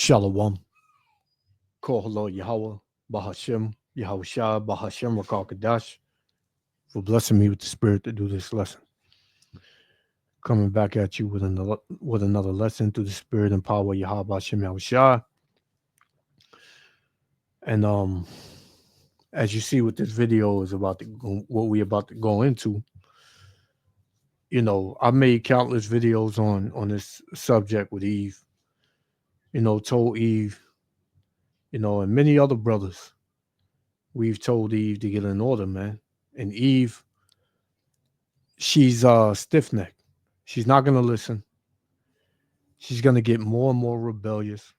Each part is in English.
Shalom. Kohalo Yahweh, Bahashem, Yahushua, Bahashem, Rakakadash, for blessing me with the spirit to do this lesson. Coming back at you with another lesson through the spirit and power of Yahweh Bahashem Yahushua. And as you see what this video is about to go, what we about to go into, I made countless videos on this subject with Eve, told Eve, and many other brothers. We've told Eve to get in order, man. And Eve, she's stiff necked. She's not gonna listen. She's gonna get more and more rebellious.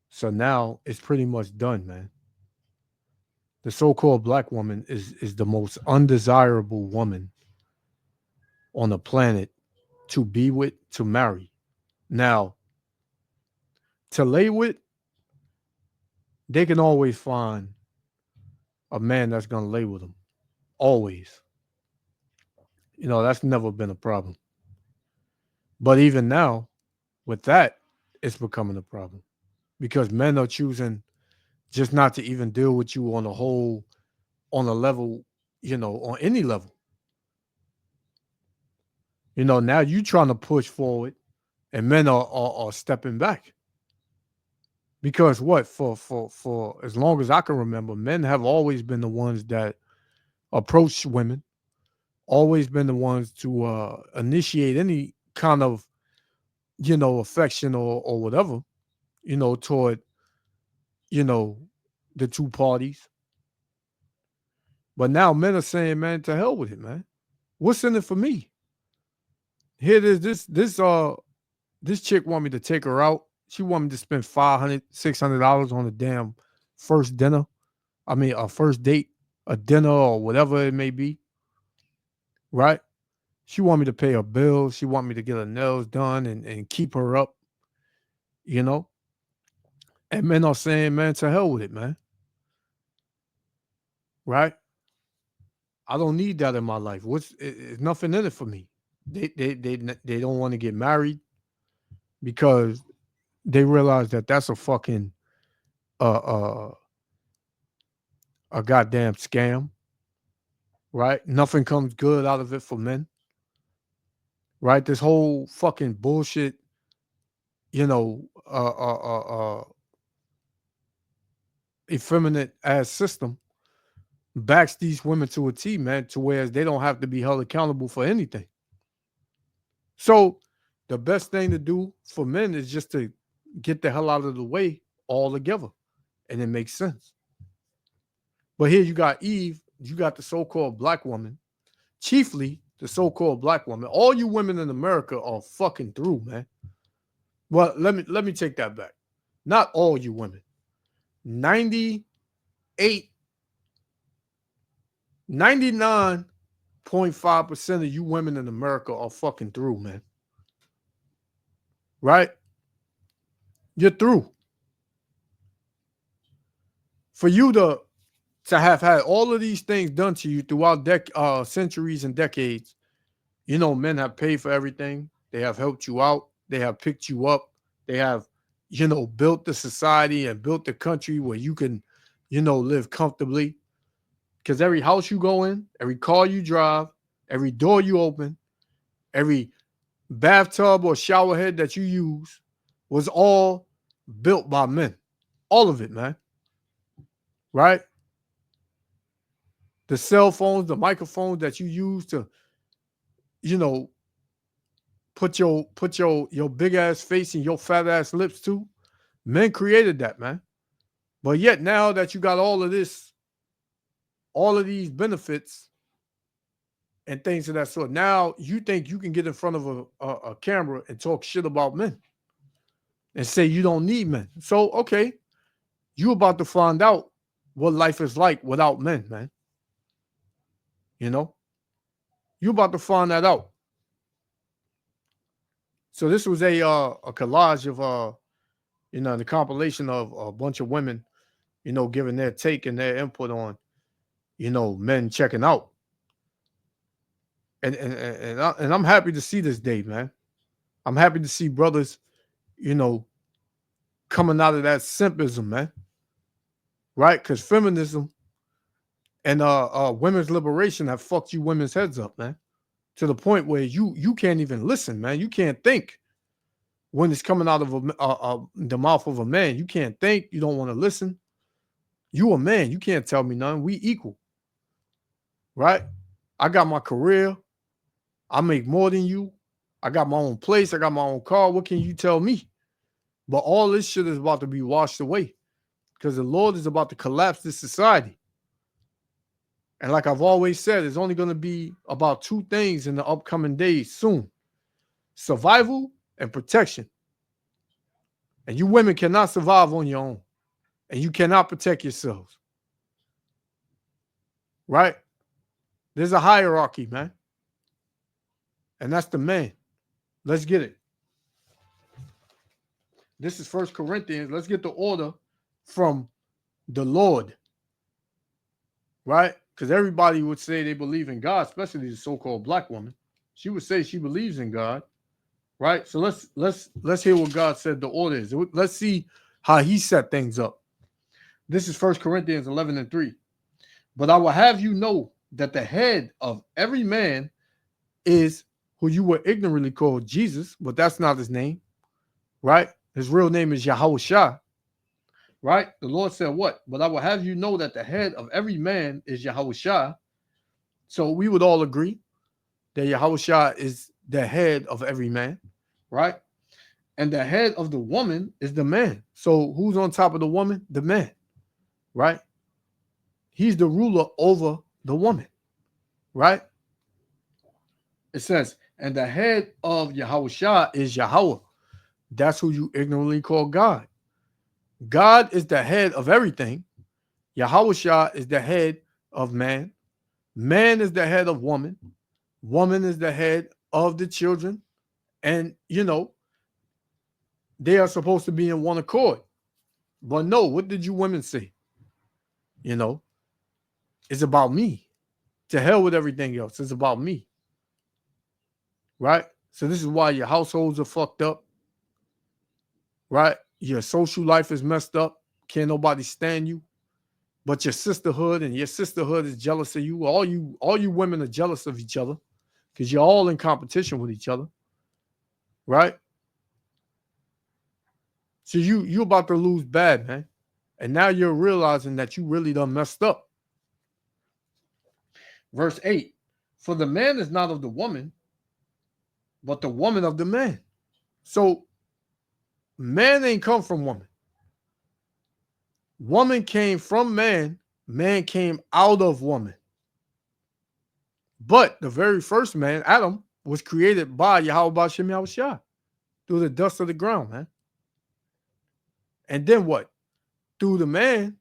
So now it's pretty much done, man. The so-called black woman is the most undesirable woman on the planet to be with, to marry. Now, to lay with, they can always find a man that's gonna lay with them. Always. That's never been a problem. But even now, with that, it's becoming a problem because men are choosing just not to even deal with you on a level, on any level. Now you trying to push forward and men are stepping back. Because what? For as long as I can remember, men have always been the ones that approach women, always been the ones to initiate any kind of, affection or whatever, toward, you know, the two parties. But now men are saying, man, to hell with it, man. What's in it for me? Here it is. This chick want me to take her out. She want me to spend $500, $600 on a damn first dinner. I mean, a first date, a dinner or whatever it may be. Right? She want me to pay her bills. She want me to get her nails done and keep her up, you know? And men are saying, man, to hell with it, man. Right? I don't need that in my life. It's nothing in it for me. They don't want to get married because they realize that that's a fucking uh uh a goddamn scam, right? Nothing comes good out of it for men, right? This whole fucking bullshit, you know, uh uh uh, uh effeminate ass system backs these women to a T, man, to where they don't have to be held accountable for anything. So the best thing to do for men is just to get the hell out of the way altogether, and it makes sense. But here you got Eve, you got the so-called black woman, chiefly the so-called black woman. All you women in America are fucking through, man. Well, let me take that back. Not all you women. 98, 99.5% of you women in America are fucking through, man. Right? You're through. For you to have had all of these things done to you throughout centuries and decades, men have paid for everything. They have helped you out. They have picked you up. They have, built the society and built the country where you can, live comfortably. Because every house you go in, every car you drive, every door you open, every bathtub or shower head that you use was all built by men. All of it, man. Right? The cell phones, the microphones that you use to, put your big ass face and your fat ass lips to. Men created that, man. But yet now that you got all of this, all of these benefits and things of that sort, now you think you can get in front of a camera and talk shit about men and say you don't need men. So, okay, you about to find out what life is like without men, man. You about to find that out. So this was a collage of the compilation of a bunch of women, giving their take and their input on, men checking out. And I'm happy to see this day, man. I'm happy to see brothers, coming out of that simpism, man. Right? Because feminism and women's liberation have fucked you women's heads up, man. To the point where you can't even listen, man. You can't think when it's coming out of the mouth of a man. You can't think. You don't want to listen. You a man. You can't tell me nothing. We equal. Right? I got my career. I make more than you. I got my own place. I got my own car. What can you tell me? But all this shit is about to be washed away because the Lord is about to collapse this society. And like I've always said, it's only going to be about two things in the upcoming days soon: survival and protection. And you women cannot survive on your own. And you cannot protect yourselves. Right? There's a hierarchy, man. And that's the man. Let's get it. This is 1 Corinthians. Let's get the order from the Lord. Right? Because everybody would say they believe in God, especially the so-called black woman. She would say she believes in God. Right? So let's hear what God said the order is. Let's see how he set things up. This is 1 Corinthians 11:3. But I will have you know that the head of every man is who you were ignorantly called Jesus, but that's not his name. Right? His real name is Yahushua. Right? The Lord said what? But I will have you know that the head of every man is Yahushua. So we would all agree that Yahushua is the head of every man. Right? And the head of the woman is the man. So who's on top of the woman? The man. Right? He's the ruler over the woman. Right? It says, and the head of Yahushua is Yahweh. That's who you ignorantly call God. God is the head of everything. Yahushua is the head of man. Man is the head of woman. Woman is the head of the children. And, they are supposed to be in one accord. But no, what did you women say? It's about me. To hell with everything else. It's about me. Right? So this is why your households are fucked up. Right? Your social life is messed up. Can't nobody stand you. But your sisterhood is jealous of you. All you women are jealous of each other because you're all in competition with each other. Right? So you about to lose bad, man. And now you're realizing that you really done messed up. Verse 8, for the man is not of the woman, but the woman of the man. So man ain't come from woman. Woman came from man. Man came out of woman. But the very first man, Adam, was created by Yahweh B'Shem Yahushua through the dust of the ground, man. And then what? Through the man,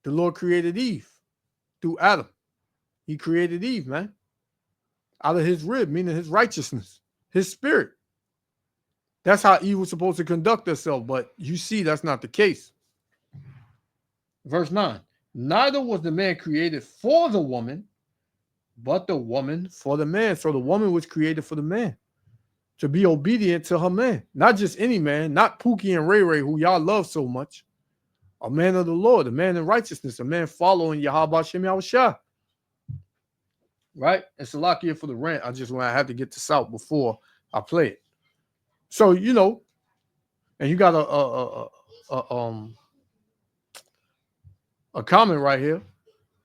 the Lord created Eve. Through Adam, he created Eve, man. Out of his rib, meaning his righteousness, his spirit. That's how Eve was supposed to conduct herself. But you see, that's not the case. Verse 9, neither was the man created for the woman, but the woman for the man. So the woman was created for the man to be obedient to her man. Not just any man, not Pookie and Ray Ray, who y'all love so much. A man of the Lord, a man in righteousness, a man following Yahweh B'Shem Yahushua. Right? And Salakia for the rant. I had to get this out before I play it. So, and you got a comment right here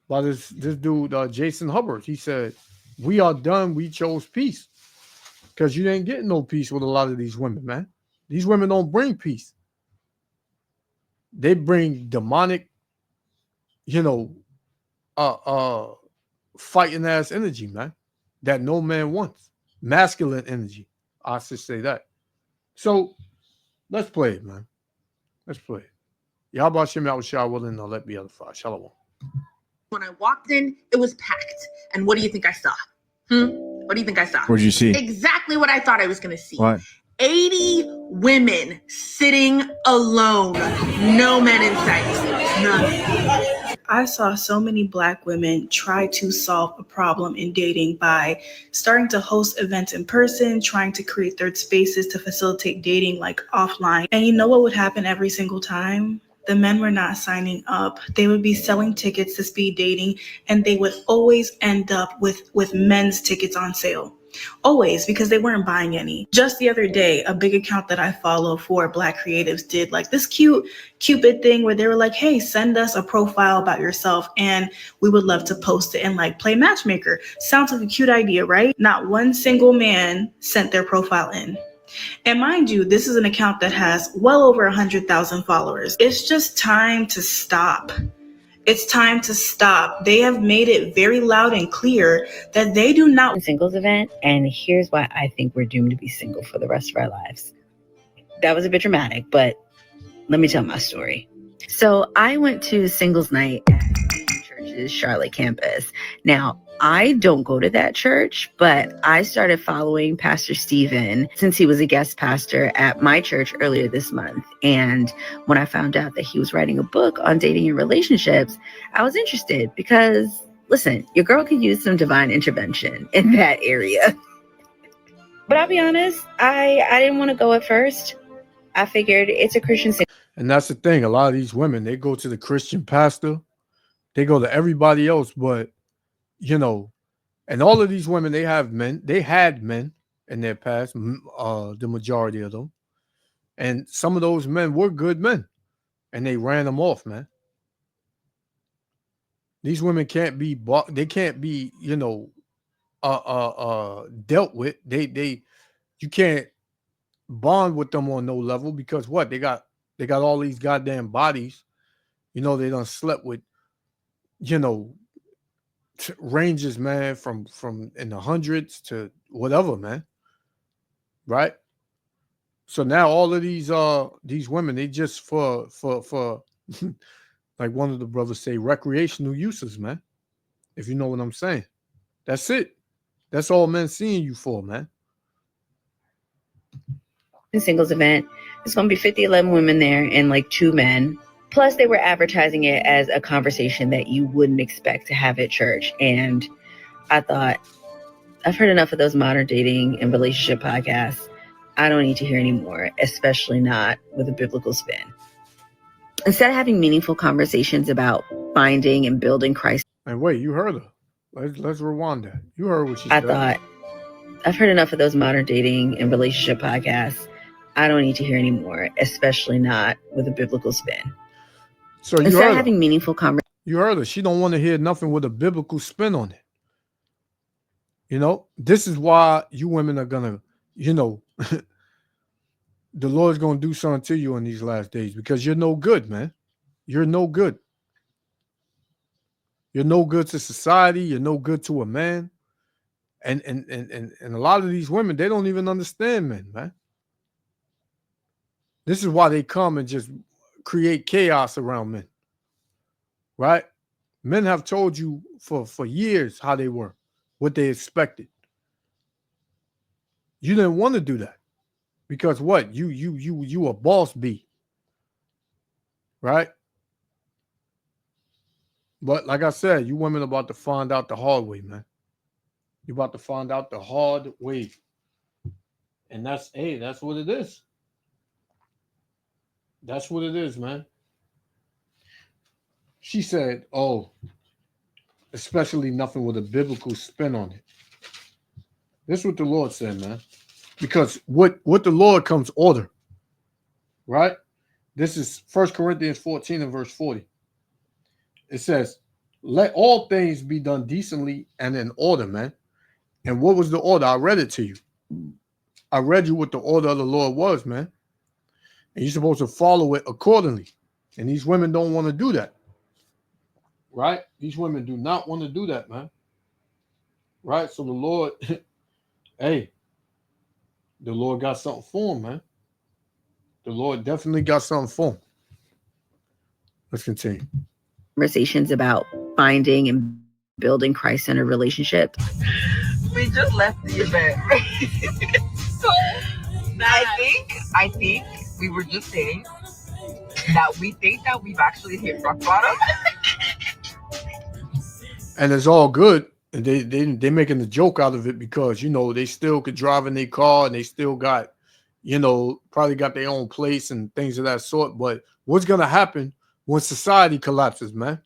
by this dude, Jason Hubbard. He said, we are done. We chose peace. Because you ain't getting no peace with a lot of these women, man. These women don't bring peace. They bring demonic, fighting ass energy, man, that no man wants. Masculine energy. I should say that. So let's play it, man. Let's play it. Yahweh B'Shem Yahushua willing to let me edify. Shalom. When I walked in, it was packed. And what do you think I saw? What do you think I saw? What did you see? Exactly what I thought I was going to see. What? 80 women sitting alone. No men in sight. None. I saw so many Black women try to solve a problem in dating by starting to host events in person, trying to create third spaces to facilitate dating like offline. And you know what would happen every single time? The men were not signing up. They would be selling tickets to speed dating, and they would always end up with men's tickets on sale. Always, because they weren't buying any. Just the other day, a big account that I follow for Black creatives did like this cute Cupid thing where they were like, hey, send us a profile about yourself and we would love to post it and like play matchmaker. Sounds like a cute idea, right? Not one single man sent their profile in. And mind you, this is an account that has well over 100,000 followers. It's just time to stop. It's time to stop. They have made it very loud and clear that they do not singles event, and here's why I think we're doomed to be single for the rest of our lives. That was a bit dramatic, but let me tell my story. So I went to singles night at the church's Charlotte campus. Now, I don't go to that church, but I started following Pastor Stephen since he was a guest pastor at my church earlier this month. And when I found out that he was writing a book on dating and relationships, I was interested because, listen, your girl could use some divine intervention in that area. But I'll be honest, I didn't want to go at first. I figured it's a Christian thing. And that's the thing. A lot of these women, they go to the Christian pastor. They go to everybody else, but you know, and all of these women, they had men in their past, the majority of them. And some of those men were good men, and they ran them off, man. These women can't be bought, they can't be, dealt with. You can't bond with them on no level because what? They got all these goddamn bodies. They done slept with, ranges, man, from in the hundreds to whatever, man. Right? So now all of these women, they just for like one of the brothers say, recreational uses, man. If you know what I'm saying. That's it. That's all men seeing you for, man. Singles event. There's going to be 50, 11 women there and like 2 men. Plus, they were advertising it as a conversation that you wouldn't expect to have at church. And I thought, I've heard enough of those modern dating and relationship podcasts. I don't need to hear any more, especially not with a biblical spin. Instead of having meaningful conversations about finding and building Christ. And wait, you heard her. Let's rewind that. You heard what she said. I thought, I've heard enough of those modern dating and relationship podcasts. I don't need to hear any more, especially not with a biblical spin. So you Instead heard of having her. meaningful conversations. You heard her. She don't want to hear nothing with a biblical spin on it. This is why you women are gonna, the Lord's gonna do something to you in these last days because you're no good, man. You're no good. You're no good to society. You're no good to a man. And a lot of these women, they don't even understand men, man. This is why they come and just create chaos around men. Right? Men have told you for years how they were, what they expected. You didn't want to do that. Because what? You a boss bee. Right? But like I said, you women about to find out the hard way, man. You're about to find out the hard way. And that's what it is. That's what it is, man. She said, especially nothing with a biblical spin on it. This is what the Lord said, man. Because what the Lord comes order. Right? This is 1 Corinthians 14 and verse 40. It says, let all things be done decently and in order, man. And what was the order? I read it to you. I read you what the order of the Lord was, man. And you're supposed to follow it accordingly. And these women don't want to do that. Right? These women do not want to do that, man. Right? So the Lord, the Lord got something for him, man. The Lord definitely got something for him. Let's continue. Conversations about finding and building Christ-centered relationships. We just left the event. So I think we were just saying that we think that we've actually hit rock bottom. And it's all good. And they making a joke out of it because, you know, they still could drive in their car and they still got, you know, probably got their own place and things of that sort. But what's going to happen when society collapses, man?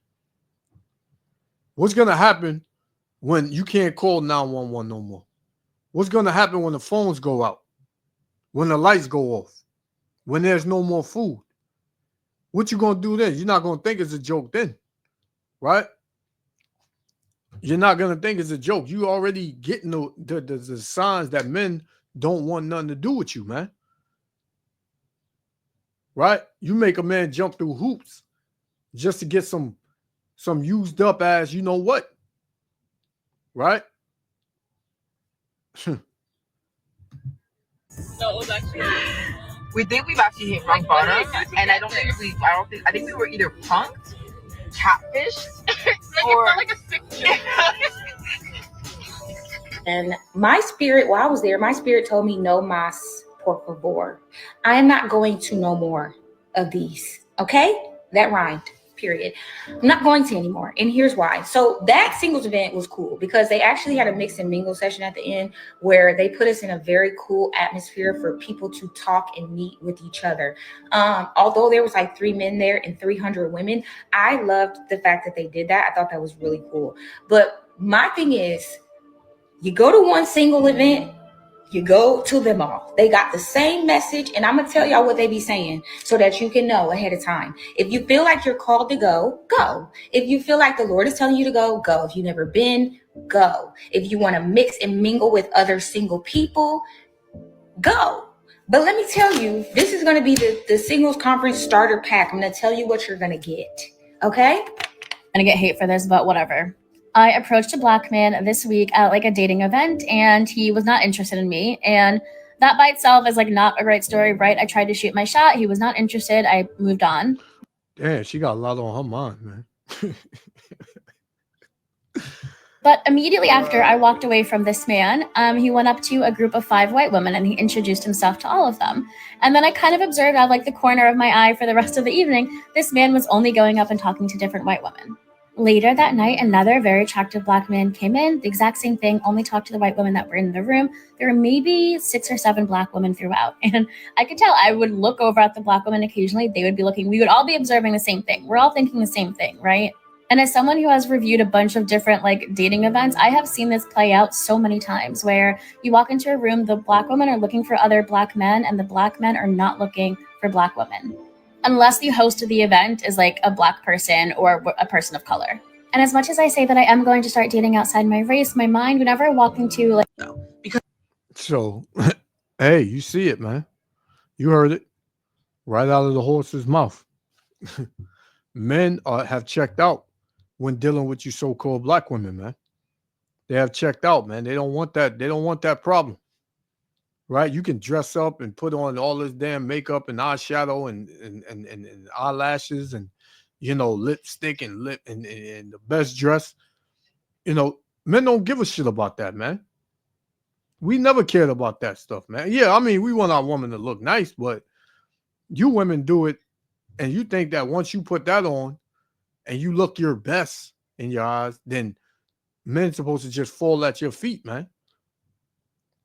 What's going to happen when you can't call 911 no more? What's going to happen when the phones go out? When the lights go off? When there's no more food? What you going to do then? You're not going to think it's a joke then, right? You're not going to think it's a joke. You already getting the signs that men don't want nothing to do with you, man. Right? You make a man jump through hoops just to get some used up ass, you know what? Right? No, it was actually. We think we've actually hit rock bottom, and I think we were either punked, catfished, or like a sick joke. And my spirit, while I was there, my spirit told me, no más, por favor. I am not going to no more of these. Okay? That rhymed. Period. I'm not going to anymore. And here's why. So that singles event was cool because they actually had a mix and mingle session at the end where they put us in a very cool atmosphere for people to talk and meet with each other. Although there was like 3 men there and 300 women, I loved the fact that they did that. I thought that was really cool. But my thing is, you go to one single event, you go to them all. They got the same message, and I'm going to tell y'all what they be saying so that you can know ahead of time. If you feel like you're called to go, go. If you feel like the Lord is telling you to go, go. If you've never been, go. If you want to mix and mingle with other single people, go. But let me tell you, this is going to be the singles conference starter pack. I'm going to tell you what you're going to get. Okay? I'm going to get hate for this, but whatever. I approached a black man this week at like a dating event and he was not interested in me. And that by itself is like not a great story, right? I tried to shoot my shot. He was not interested. I moved on. Damn, she got a lot on her mind, man. But immediately after I walked away from this man, he went up to a group of 5 white women and he introduced himself to all of them. And then I kind of observed out of like the corner of my eye for the rest of the evening, this man was only going up and talking to different white women. Later that night, another very attractive black man came in, the exact same thing, only talked to the white women that were in the room. There were maybe 6 or 7 black women throughout. And I could tell I would look over at the black women occasionally. They would be looking, we would all be observing the same thing. We're all thinking the same thing, right? And as someone who has reviewed a bunch of different like dating events, I have seen this play out so many times where you walk into a room, the black women are looking for other black men and the black men are not looking for black women. Unless the host of the event is like a black person or a person of color. And as much as I say that I am going to start dating outside my race, my mind, whenever I walk into like... So, hey, you see it, man. You heard it right out of the horse's mouth. Men have checked out when dealing with you so-called black women, man. They have checked out, man. They don't want that. They don't want that problem. Right? You can dress up and put on all this damn makeup and eyeshadow and eyelashes and, you know, lipstick and the best dress. You know, men don't give a shit about that, man. We never cared about that stuff, man. Yeah, I mean, we want our woman to look nice, but you women do it, and you think that once you put that on and you look your best in your eyes, then men supposed to just fall at your feet, man.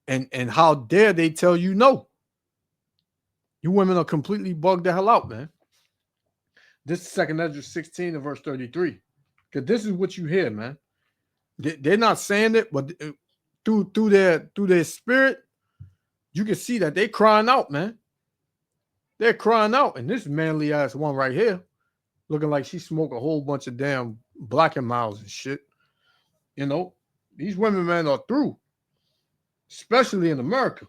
And how dare they tell you no? You women are completely bugged the hell out, man. This is 2 Ezra 16 and verse 33. Because this is what you hear, man. They're not saying it, but through their spirit, you can see that they're crying out, man. They're crying out. And this manly ass one right here, looking like she smoked a whole bunch of damn Black and Miles and shit. You know, these women, man, are through. Especially in America.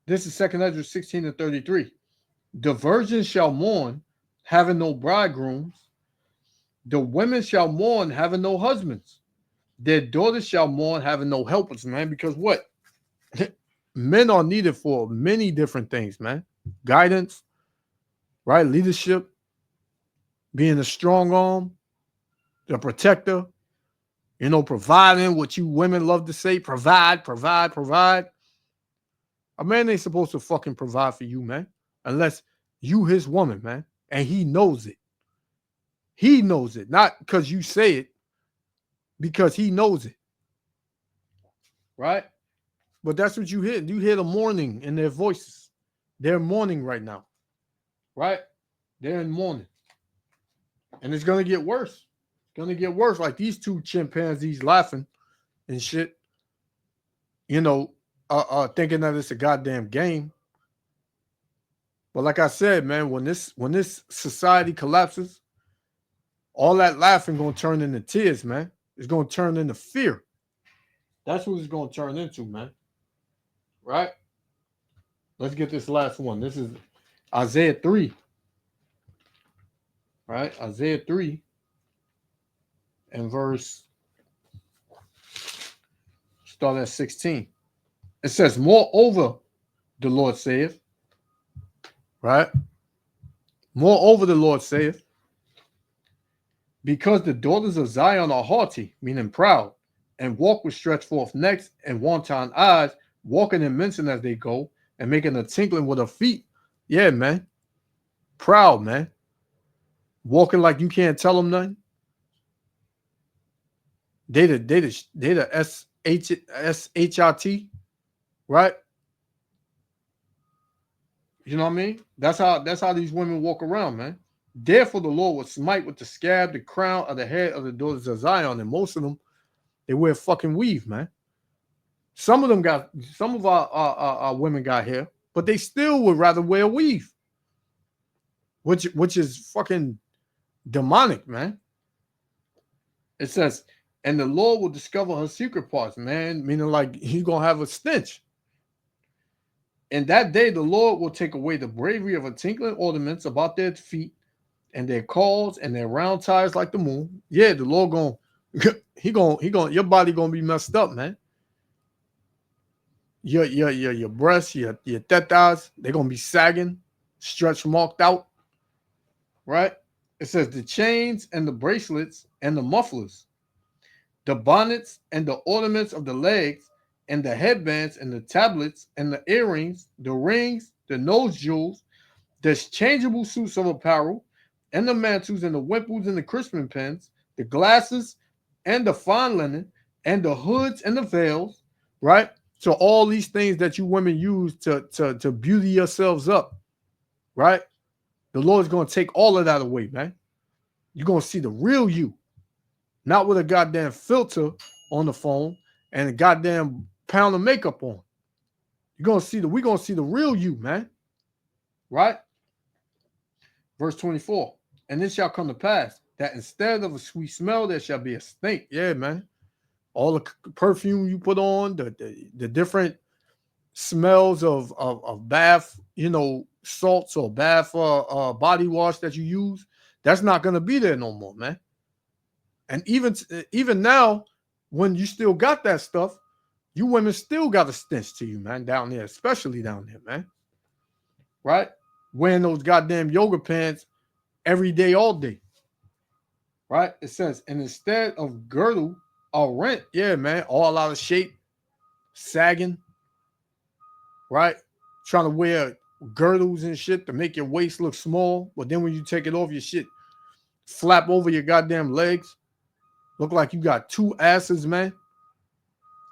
This is 2 Ezra 16 and 33. The virgins shall mourn, having no bridegrooms. The women shall mourn, having no husbands. Their daughters shall mourn, having no helpers, man. Because what? Men are needed for many different things, man. Guidance, right? Leadership, being a strong arm, the protector, you know, providing what you women love to say, provide. A man ain't supposed to fucking provide for you, man, unless you his woman, man, and he knows it. He knows it, not because you say it, because he knows it. Right? But that's what you hear. You hear the mourning in their voices. They're mourning right now. Right? They're in mourning. And it's going to get worse. It's going to get worse. Like these two chimpanzees laughing and shit. You know, thinking that it's a goddamn game. But like I said, man, when this society collapses, all that laughing going to turn into tears, man. It's going to turn into fear. That's what it's going to turn into, man. Right? Let's get this last one. This is Isaiah 3. Right? Isaiah 3 and verse, start at 16. It says, moreover, the Lord saith, right? Moreover, the Lord saith, because the daughters of Zion are haughty, meaning proud, and walk with stretched forth necks and wanton eyes, walking and mincing as they go, and making a tinkling with their feet. Yeah, man. Proud, man. Walking like you can't tell them nothing. They the SHIT, right? You know what I mean? That's how these women walk around, man. Therefore, the Lord will smite with the scab the crown of the head of the daughters of Zion, and most of them they wear fucking weave, man. Some of our women got hair, but they still would rather wear weave, which is fucking demonic, man. It says, and the Lord will discover her secret parts, man, meaning like he's gonna have a stench. And that day the Lord will take away the bravery of her tinkling ornaments about their feet and their calls and their round tires like the moon. Yeah, the Lord gonna your body gonna be messed up, man. Your breasts, your tetas, they're gonna be sagging, stretch marked out, right? It says the chains and the bracelets and the mufflers, the bonnets and the ornaments of the legs, and the headbands and the tablets and the earrings, the rings, the nose jewels, the changeable suits of apparel, and the mantles and the wimples and the crisping pins, the glasses and the fine linen, and the hoods and the veils, right? So all these things that you women use to beauty yourselves up, right? The Lord's going to take all of that away, man. You're going to see the real you, not with a goddamn filter on the phone and a goddamn pound of makeup on. We're going to see the real you, man. Right? Verse 24. And it shall come to pass that instead of a sweet smell, there shall be a stink. Yeah, man. All the perfume you put on, the different smells of bath, salts or bath body wash that you use, that's not going to be there no more, man. And even now, when you still got that stuff, you women still got a stench to you, man, down there, especially down there, man. Right? Wearing those goddamn yoga pants every day, all day. Right? It says, and instead of girdle or rent, yeah, man, all out of shape, sagging, right? Trying to wear girdles and shit to make your waist look small, but then when you take it off, your shit flap over your goddamn legs. Look like you got two asses, man.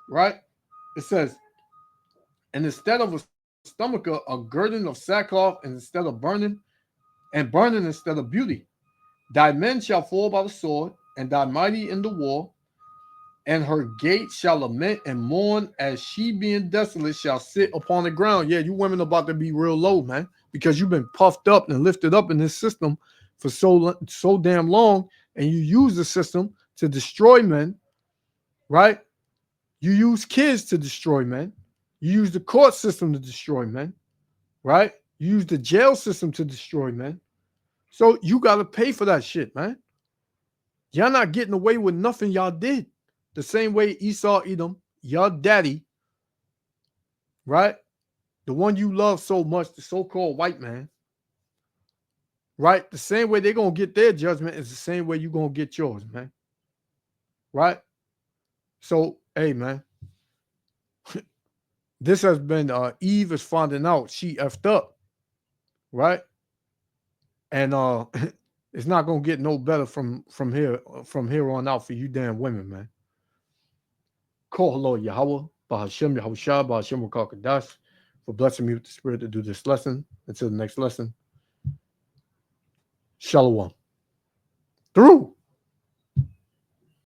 Right? It says, and instead of a stomach, a girding of sackcloth, and instead of burning instead of beauty. Thy men shall fall by the sword, and thy mighty in the war, and her gate shall lament and mourn, as she being desolate shall sit upon the ground. Yeah, you women about to be real low, man, because you've been puffed up and lifted up in this system for so damn long, and you use the system to destroy men, right? You use kids to destroy men. You use the court system to destroy men, right? You use the jail system to destroy men. So you got to pay for that shit, man. Y'all not getting away with nothing y'all did. The same way Esau, Edom, your daddy, right? The one you love so much, the so-called white man, right? The same way they're going to get their judgment is the same way you're going to get yours, man. Right? So, hey, man, this has been Eve is finding out she effed up, right? And it's not going to get no better from here on out for you damn women, man. Kohalo Yahweh, Bahashem Yahushua, Bahashem Wakakadash, for blessing me with the spirit to do this lesson. Until the next lesson. Shalom. Through.